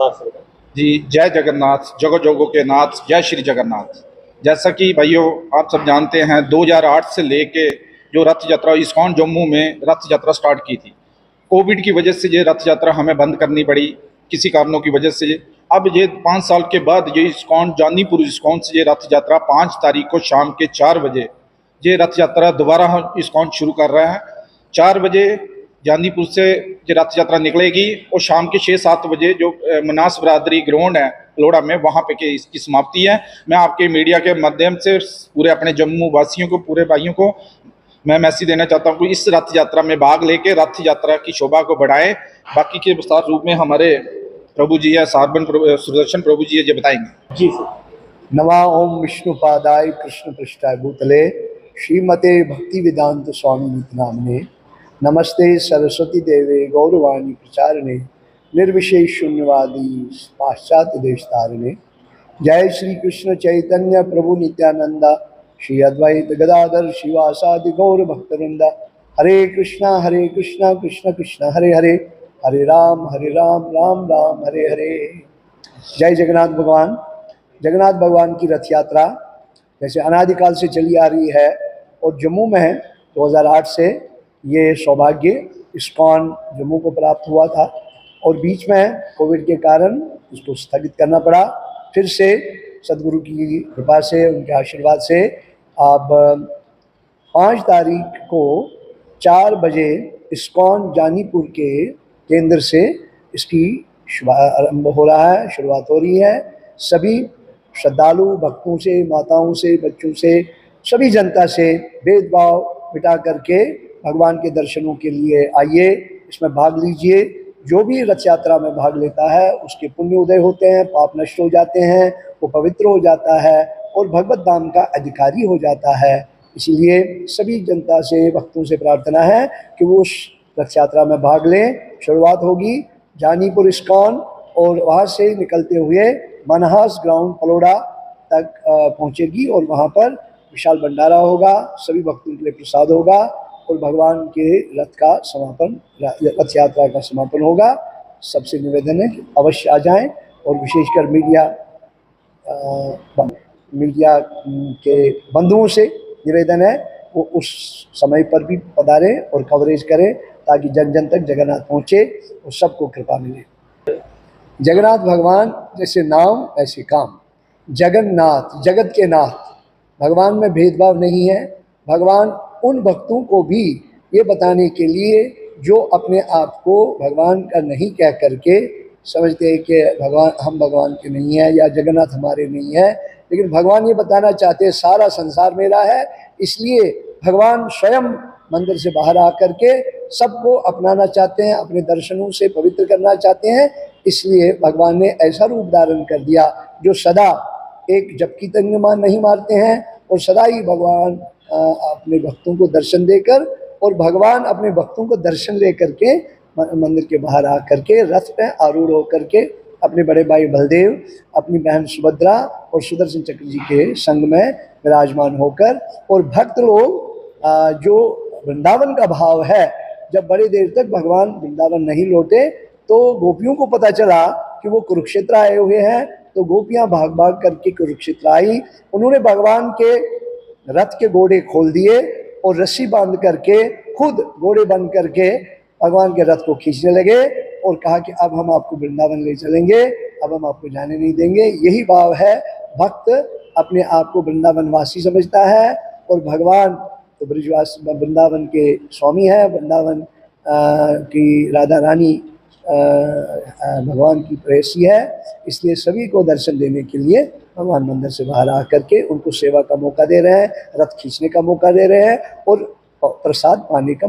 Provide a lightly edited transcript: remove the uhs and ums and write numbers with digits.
जी, जय जगन्नाथ, जगो जोगो के नाथ, जय श्री जगन्नाथ। जैसा कि भाइयों आप सब जानते हैं, 2008 से लेके जो रथ यात्रा इस्कॉन जम्मू में रथ यात्रा स्टार्ट की थी, कोविड की वजह से ये रथ यात्रा हमें बंद करनी पड़ी, किसी कारणों की वजह से। अब ये 5 साल के बाद ये इस्कॉन जानीपुर इस्कॉन से ये रथ यात्रा 5 तारीख को शाम के 4 बजे ये रथ यात्रा दोबारा हम इस्कॉन शुरू कर रहे हैं। 4 बजे जानीपुर से ये रथ यात्रा निकलेगी और शाम के 6-7 बजे जो मनास बरादरी ग्राउंड है लोड़ा में, वहाँ पे के इसकी समाप्ति है। मैं आपके मीडिया के माध्यम से पूरे अपने जम्मू वासियों को, पूरे भाइयों को मैं मैसेज देना चाहता हूँ कि इस रथ यात्रा में भाग लेके रथ यात्रा की शोभा को बढ़ाएं। बाकी के विस्तार रूप में हमारे प्रभु जी है, सारबन सुदर्शन प्रभु जी है, ये बताएंगे। जी सर। नमा ओम विष्णुपादाय कृष्ण पृष्ठाय भूतले श्रीमते भक्ति वेदांत स्वामी नामने नमस्ते सरस्वती देवे गौरवाणी प्रचारणे निर्विशेष शून्यवादी पाश्चात्य देश तारणे। जय श्री कृष्ण चैतन्य प्रभु नित्यानंदा श्री अद्वैत गदाधर शिवासादि गौर भक्तवृंदा। हरे कृष्णा कृष्ण कृष्ण हरे हरे, हरे राम राम राम हरे हरे। जय जगन्नाथ भगवान। जगन्नाथ भगवान की रथ यात्रा जैसे अनादिकाल से चली आ रही है और जम्मू में 2008 से ये सौभाग्य इस्कॉन जम्मू को प्राप्त हुआ था और बीच में कोविड के कारण इसको स्थगित करना पड़ा। फिर से सदगुरु की कृपा से, उनके आशीर्वाद से अब 5 तारीख को 4 बजे इस्कॉन जानीपुर के केंद्र से इसकी आरंभ हो रहा है, शुरुआत हो रही है। सभी श्रद्धालु भक्तों से, माताओं से, बच्चों से, सभी जनता से भेदभाव मिटा करके भगवान के दर्शनों के लिए आइए, इसमें भाग लीजिए। जो भी रथ यात्रा में भाग लेता है उसके पुण्य उदय होते हैं, पाप नष्ट हो जाते हैं, वो पवित्र हो जाता है और भगवत धाम का अधिकारी हो जाता है। इसलिए सभी जनता से, भक्तों से प्रार्थना है कि वो उस रथ यात्रा में भाग लें। शुरुआत होगी जानीपुर इस्कॉन और वहाँ से निकलते हुए मनहास ग्राउंड पलोड़ा तक पहुँचेगी और वहाँ पर विशाल भंडारा होगा, सभी भक्तों के लिए प्रसाद होगा और भगवान के रथ का समापन, रथ यात्रा का समापन होगा। सबसे निवेदन है कि अवश्य आ जाएं और विशेषकर मीडिया के बंधुओं से निवेदन है वो उस समय पर भी पधारें और कवरेज करें ताकि जन जन तक जगन्नाथ पहुँचे और सबको कृपा मिले। जगन्नाथ भगवान जैसे नाम ऐसे काम। जगन्नाथ, जगत के नाथ। भगवान में भेदभाव नहीं है। भगवान उन भक्तों को भी ये बताने के लिए जो अपने आप को भगवान का नहीं कह करके समझते हैं कि भगवान, हम भगवान के नहीं हैं या जगन्नाथ हमारे नहीं है, लेकिन भगवान ये बताना चाहते हैं सारा संसार मेरा है। इसलिए भगवान स्वयं मंदिर से बाहर आकर के सबको अपनाना चाहते हैं, अपने दर्शनों से पवित्र करना चाहते हैं। इसलिए भगवान ने ऐसा रूप धारण कर दिया जो सदा एक जबकि तंगमान नहीं मारते हैं और सदा ही भगवान अपने भक्तों को दर्शन देकर और भगवान अपने भक्तों को दर्शन ले करके मंदिर के बाहर आ करके रथ पे आरूढ़ होकर के अपने बड़े भाई बलदेव, अपनी बहन सुभद्रा और सुदर्शन चक्र जी के संग में विराजमान होकर और भक्त लोग जो वृंदावन का भाव है, जब बड़ी देर तक भगवान वृंदावन नहीं लौटे तो गोपियों को पता चला कि वो कुरुक्षेत्र आए हुए हैं, तो गोपियां भाग भाग करके कुरुक्षेत्र आई। उन्होंने भगवान के रथ के घोड़े खोल दिए और रस्सी बांध करके खुद घोड़े बंद करके भगवान के रथ को खींचने लगे और कहा कि अब हम आपको वृंदावन ले चलेंगे, अब हम आपको जाने नहीं देंगे। यही भाव है। भक्त अपने आप को वृंदावन वासी समझता है और भगवान तो ब्रजवास वृंदावन के स्वामी है, वृंदावन की राधा रानी भगवान की प्रेयसी है। इसलिए सभी को दर्शन देने के लिए भगवान मंदिर से बाहर आकर के उनको सेवा का मौका दे रहे हैं, रथ खींचने का मौका दे रहे हैं और प्रसाद पाने का